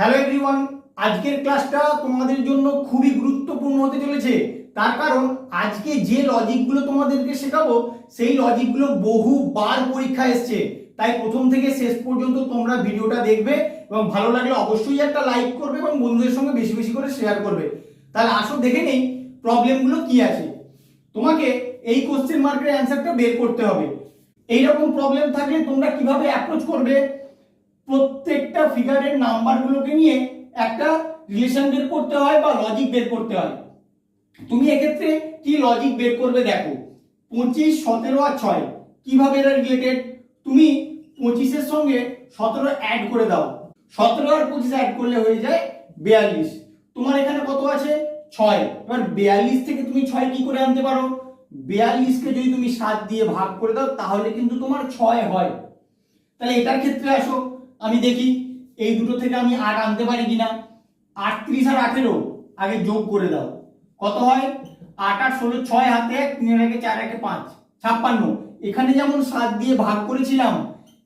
Hello everyone, আজকের ক্লাসটা তোমাদের জন্য খুবই গুরুত্বপূর্ণ হতে চলেছে। তার কারণ আজকে যে লজিকগুলো তোমাদেরকে শেখাবো সেই লজিকগুলো বহুবার পরীক্ষা এসছে। তাই প্রথম থেকে শেষ পর্যন্ত তোমরা ভিডিওটা দেখবে এবং ভালো লাগলে অবশ্যই একটা লাইক করবে এবং বন্ধুদের সঙ্গে বেশি বেশি করে শেয়ার করবে। তাহলে আসো দেখে নেই প্রবলেমগুলো কি আছে। তোমাকে এই কোশ্চেন মার্কের অ্যান্সারটা বের করতে হবে। এইরকম প্রবলেম থাকলে তোমরা কিভাবে অ্যাপ্রোচ করবে, প্রত্যেকটা ফিগারের নাম্বারগুলোকে নিয়ে একটা রিলেশন বের করতে হয় বা লজিক বের করতে হয়। তুমি এক্ষেত্রে কি লজিক বের করবে দেখো, 25, 17 আর 6 কিভাবে এরা রিলেটেড। তুমি 25-এর সঙ্গে 17 অ্যাড করে দাও, 17 আর 25 অ্যাড করলে হয়ে যায় 42। তোমার এখানে কত আছে 6। এবার 42 থেকে তুমি 6 কি করে আনতে পারো, 42কে যদি তুমি 7 দিয়ে ভাগ করে দাও তাহলে কিন্তু তোমার 6 হয়। তাহলে এটার ক্ষেত্রে আসো, আমি দেখি এই দুটো থেকে আমি 8 আনতে পারি কিনা। 38 আর 18 আগে যোগ করে দাও, কত হয় 8 আর 16, 6 হাতে 1, 3 এর 4 একে 5, 56। এখানে যেমন 7 দিয়ে ভাগ করেছিলাম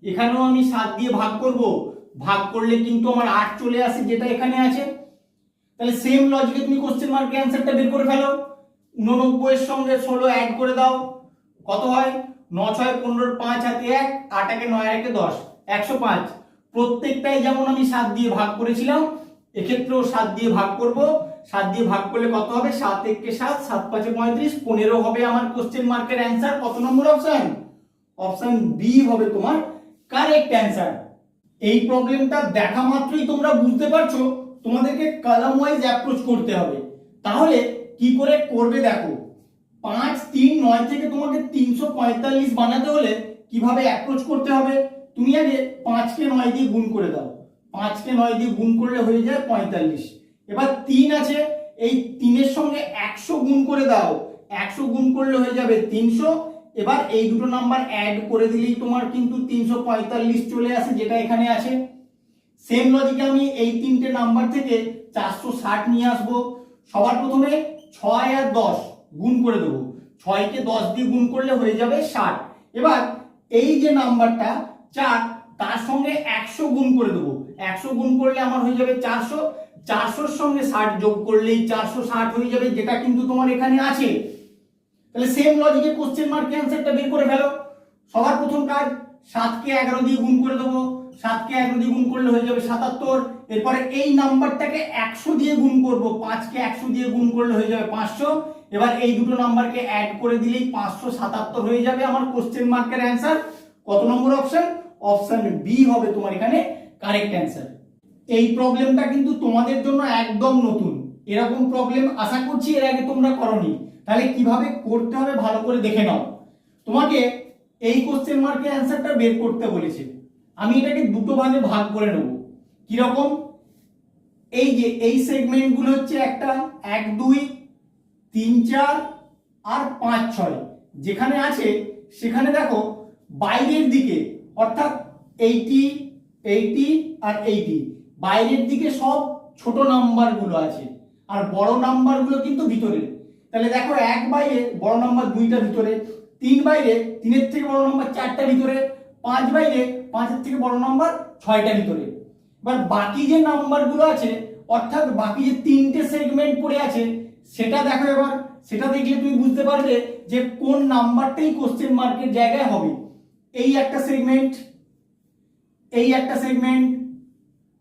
এখানেও আমি 7 দিয়ে ভাগ করব, ভাগ করলে কিন্তু আমার 8 চলে আসে যেটা এখানে আছে। তাহলে সেম লজিকে তুমি কোশ্চেন মার্কের অ্যান্সারটা বের করে ফেলো। 89 এর সঙ্গে 16 অ্যাড করে দাও, কত হয় 9, 6, 15, 5 হাতে 1, 8 একে 9 একে 10, 105। প্রত্যেকটাই যেমন আমি 7 দিয়ে ভাগ করেছিলাম এক্ষেত্রেও 7 দিয়ে ভাগ করব। 7 দিয়ে ভাগ করলে কত হবে, 7 একে 7, 7 5 35, 15 হবে আমার কোশ্চেন মার্কের অ্যান্সার। কত নম্বর অপশন? অপশন বি হবে তোমার কারেক্ট অ্যান্সার। এই প্রবলেমটা দেখা মাত্রই তোমরা বুঝতে পারছো তোমাদেরকে কলাম ওয়াইজ অ্যাপ্রোচ করতে হবে। তাহলে কি করে করবে দেখো, 5, 3, 9 থেকে তোমাকে 345 বানাতে হলে কিভাবে অ্যাপ্রোচ করতে হবে। তুমি আগে 5 কে 9 দিয়ে গুণ করে দাও, 5 কে 9 দিয়ে গুণ করলে হয়ে যায় 45। এবার 3 আছে, এই 3 এর সঙ্গে 100 গুণ করে দাও, 100 গুণ করলে হয়ে যাবে 300। এবার এই দুটো নাম্বার অ্যাড করে দিলেই তোমার কিন্তু 345 চলে আসে যেটা এখানে আছে। সেম লজিকে আমি এই তিনটে নাম্বার থেকে 460 নিয়ে আসবো। সবার প্রথমে 6 আর 10 গুণ করে দেবো, 6 কে 10 দিয়ে গুণ করলে হয়ে যাবে 60। এবার এই যে নাম্বারটা 4 তার সঙ্গে 100 গুণ করে দেবো, 100 গুণ করলে আমার হয়ে যাবে 400, 400-র সঙ্গে 60 যোগ করলেই 460 হয়ে যাবে যেটা কিন্তু তোমার এখানে আছে। তাহলে সেম লজিকে কোশ্চেন মার্ক অ্যান্সারটা বের করে ফেলো। সবার প্রথম কাজ 7 কে 11 দিয়ে গুণ করে দেবো, 7 কে 11 দিয়ে গুণ করলে হয়ে যাবে 77। এরপরে এই নাম্বারটাকে 100 দিয়ে গুণ করব, 5 কে 100 দিয়ে গুণ করলে হয়ে যাবে 500। এবার এই দুটো নাম্বারকে অ্যাড করে দিলেই 577 হয়ে যাবে আমার কোশ্চেন মার্কের অ্যান্সার। কত নম্বর অপশন? অপশন বি হবে তোমার এখানে কারেক্ট অ্যান্সার। এই প্রবলেমটা কিন্তু তোমাদের জন্য একদম নতুন, এরকম প্রবলেম আশা করছি এর আগে তোমরা করোনি। তাহলে কিভাবে করতে হবে ভালো করে দেখে নাও। তোমাকে এই কোশ্চেন মার্কের অ্যান্সারটা বের করতে বলেছে, আমি এটাকে দুটো ভাগে ভাগ করে নেব। কি রকম, এই যে এই সেগমেন্টগুলো হচ্ছে একটা 1, 2, 3, 4 আর 5, 6 যেখানে আছে সেখানে দেখো বাইরের দিকে অর্থাৎ 80, 80 আর 80 বাইরের দিকে সব ছোট নাম্বারগুলো আছে আর বড় নাম্বারগুলো কিন্তু ভিতরে। তাহলে দেখো 1 বাইরে বড় নাম্বার 2টা ভিতরে, 3 বাইরে 3-এর থেকে বড় নাম্বার 4টা ভিতরে, 5 বাইরে 5-এর থেকে বড় নাম্বার 6টা ভিতরে। এবার বাকি যে নাম্বারগুলো আছে অর্থাৎ বাকি যে 3টে সেগমেন্ট পড়ে আছে সেটা দেখো। এবার সেটা দেখলে তুমি বুঝতে পারবে যে কোন নাম্বারটাই কোশ্চেন মার্কের জায়গায় হবে। এই একটা সেগমেন্ট, এই একটা সেগমেন্ট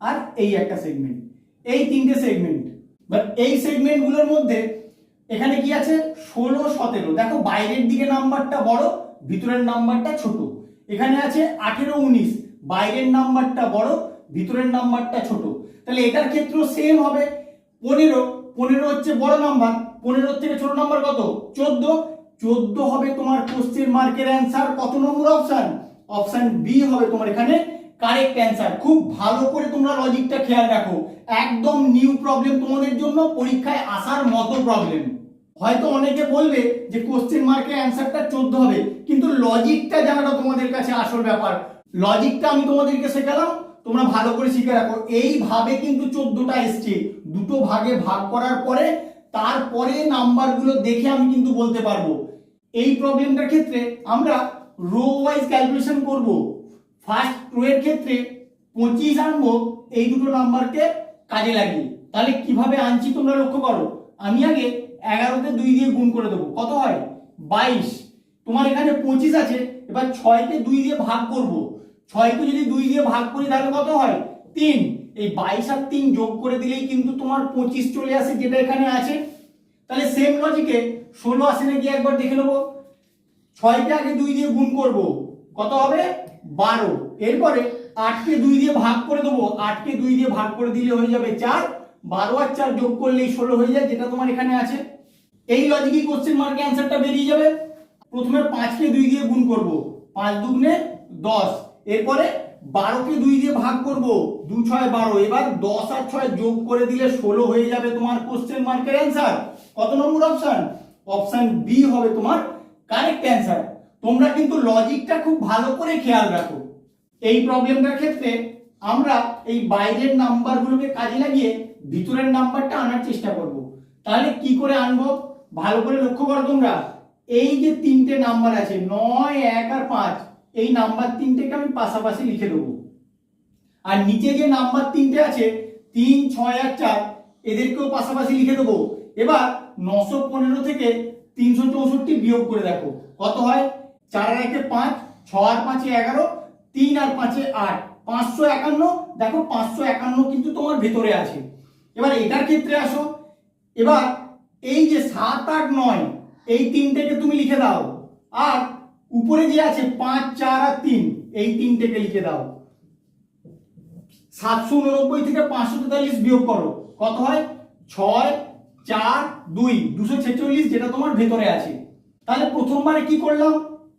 আর এই একটা সেগমেন্ট, এই 3টে সেগমেন্ট। বাট এই সেগমেন্টগুলোর মধ্যে এখানে কি আছে 16, 17। দেখো বাইরের দিকে নাম্বারটা বড় ভিতরের নাম্বারটা ছোট। এখানে আছে 18, 19 বাইরের নাম্বারটা বড় ভিতরের নাম্বারটা ছোট। তাহলে এটার ক্ষেত্রেও সেম হবে। 15, 15 হচ্ছে বড় নাম্বার, 15-এর থেকে ছোট নাম্বার কত 14, 14 হবে তোমার কোশ্চেন মার্কের অ্যান্সার। কত নম্বর অপশন? অপশন বি হবে তোমার এখানে কারেক্ট অ্যান্সার। খুব ভালো করে তোমরা লজিকটা খেয়াল রাখো, একদম নিউ প্রবলেম তোমাদের জন্য, পরীক্ষায় আসার মতো প্রবলেম। হয়তো অনেকে বলবে যে কোশ্চেন মার্কের অ্যান্সারটা 14 হবে, কিন্তু লজিকটা জানাটা তোমাদের কাছে আসল ব্যাপার। লজিকটা আমি তোমাদেরকে শেখালাম, তোমরা ভালো করে শিখে রাখো। এইভাবে কিন্তু 14টা এসছে, দুটো ভাগে ভাগ করার পরে তারপরে নাম্বারগুলো দেখে আমি কিন্তু বলতে পারবো। এই প্রবলেমটার ক্ষেত্রে আমরা রো ওয়াইজ ক্যালকুলেশন করব। ফার্স্ট রো এর ক্ষেত্রে 25 আনবো, এই দুটো নাম্বারকে কাজে লাগিয়ে। তাহলে কিভাবে আনছি তোমরা লক্ষ্য করো। আমি আগে 11কে 2 দিয়ে গুণ করে দেবো, কত হয় 22। তোমার এখানে 25 আছে, এবার 6কে 2 দিয়ে ভাগ করব। 6কে যদি 2 দিয়ে ভাগ করি তাহলে কত হয় 3। এই 22 আর 3 যোগ করে দিলেই কিন্তু তোমার 25 চলে আসে, যেটা এখানে আছে। তাহলে সেম লজিকে 16 আসে নাকি একবার দেখে নেবো। 6কে আগে 2 দিয়ে গুণ করব, কত হবে 12। এরপরে 8কে 2 দিয়ে ভাগ করে দেবো, 8কে 2 দিয়ে ভাগ করে দিলে হয়ে যাবে 4। 12 আর 4 যোগ করলেই 16 হয়ে যায়, যেটা তোমার এখানে আছে। এই লজিকই কোশ্চেন মার্কে অ্যান্সারটা বেরিয়ে যাবে। প্রথমে 5কে 2 দিয়ে গুণ করব, 5 দুগুণে 10। এরপরে 12কে 2 দিয়ে ভাগ করব, 2 6 12। এবার 10 আর 6 যোগ করে দিলে 16 হয়ে যাবে তোমার কোশ্চেন মার্কের অ্যান্সার। কত নম্বর অপশন? অপশন বি হবে তোমার কারেক্ট অ্যান্সার। তোমরা কিন্তু লজিকটা খুব ভালো করে খেয়াল রাখো। এই প্রবলেমটার ক্ষেত্রে আমরা এই বাইরের নাম্বারগুলোকে কাজে লাগিয়ে ভিতরের নাম্বারটা আনার চেষ্টা করব। তাহলে কি করে আনবো ভালো করে লক্ষ্য করো তোমরা। এই যে তিনটে নাম্বার আছে 9 1 আর 5, এই নাম্বার তিনটেকে আমি পাশাপাশি লিখে দেবো। আর নিচে যে নাম্বার তিনটে আছে 3 6 আর 4, এদেরকেও পাশাপাশি লিখে দেবো। এবার 915 থেকে 364 বিয়োগ করে দেখো কত হয়। 4 আর 1 5, 6 আর 5 11, 3 আর 5 8, 551। দেখো 551 কিন্তু তোমার ভেতরে আছে। এবার এটার ক্ষেত্রে আসো। এবার এই যে 7 8 9, এই তিনটেকে তুমি লিখে দাও। আর উপরে যে আছে 5 4 আর 3, এই তিনটেকে লিখে দাও। 789 থেকে 543 বিয়োগ করো, কত হয় 6 4 2 246, যেটা তোমার ভেতরে আছে। তাহলে প্রথমবারে কি করলাম,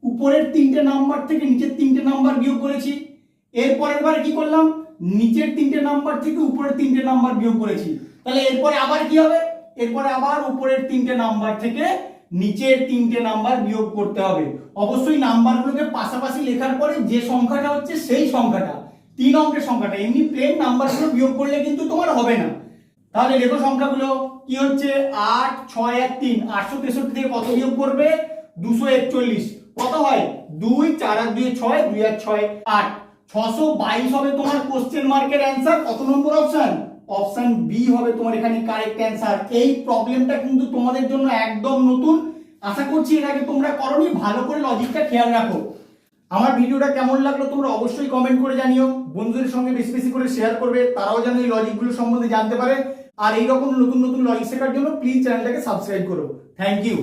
উপরের তিনটে নাম্বার থেকে নিচের তিনটে নাম্বার বিয়োগ করেছি। এরপরের বারে কি করলাম, নিচের তিনটে নাম্বার থেকে উপরের তিনটে নাম্বার বিয়োগ করেছি। তাহলে এরপরে আবার কি হবে, এরপরে আবার উপরের তিনটে নাম্বার থেকে নিচের তিনটে নাম্বার বিয়োগ করতে হবে। অবশ্যই নাম্বারগুলোকে পাশাপাশি লেখার পরে যে সংখ্যাটা হচ্ছে সেই সংখ্যাটা, 3 অঙ্কের সংখ্যাটা। এমনি প্লেন নাম্বারগুলো বিয়োগ করলে কিন্তু তোমার হবে না। তাহলে লেখো সংখ্যাগুলো কি হচ্ছে 8 6 আর 3, 863 থেকে কত বিয়োগ করবে 241, কত হয় 2 4 আর 2 6, 2 আর 6 8, 622 হবে তোমার কোশ্চেন মার্কের অ্যান্সার। কত নম্বর অপশন? অপশন বি হবে তোমার এখানে কারেক্ট অ্যান্সার। এই প্রবলেমটা কিন্তু তোমাদের জন্য একদম নতুন, আশা করছি এর আগে তোমরা করোনি। ভালো করে লজিকটা খেয়াল রাখো। আমার ভিডিওটা কেমন লাগলো তোমরা অবশ্যই কমেন্ট করে জানিও। বন্ধুদের সঙ্গে বেশি বেশি করে শেয়ার করবে, তারাও যেন এই লজিকগুলো সম্বন্ধে জানতে পারে। আর এইরকম নতুন নতুন লজিক শেখার জন্য প্লিজ চ্যানেলটাকে সাবস্ক্রাইব করো। Thank you.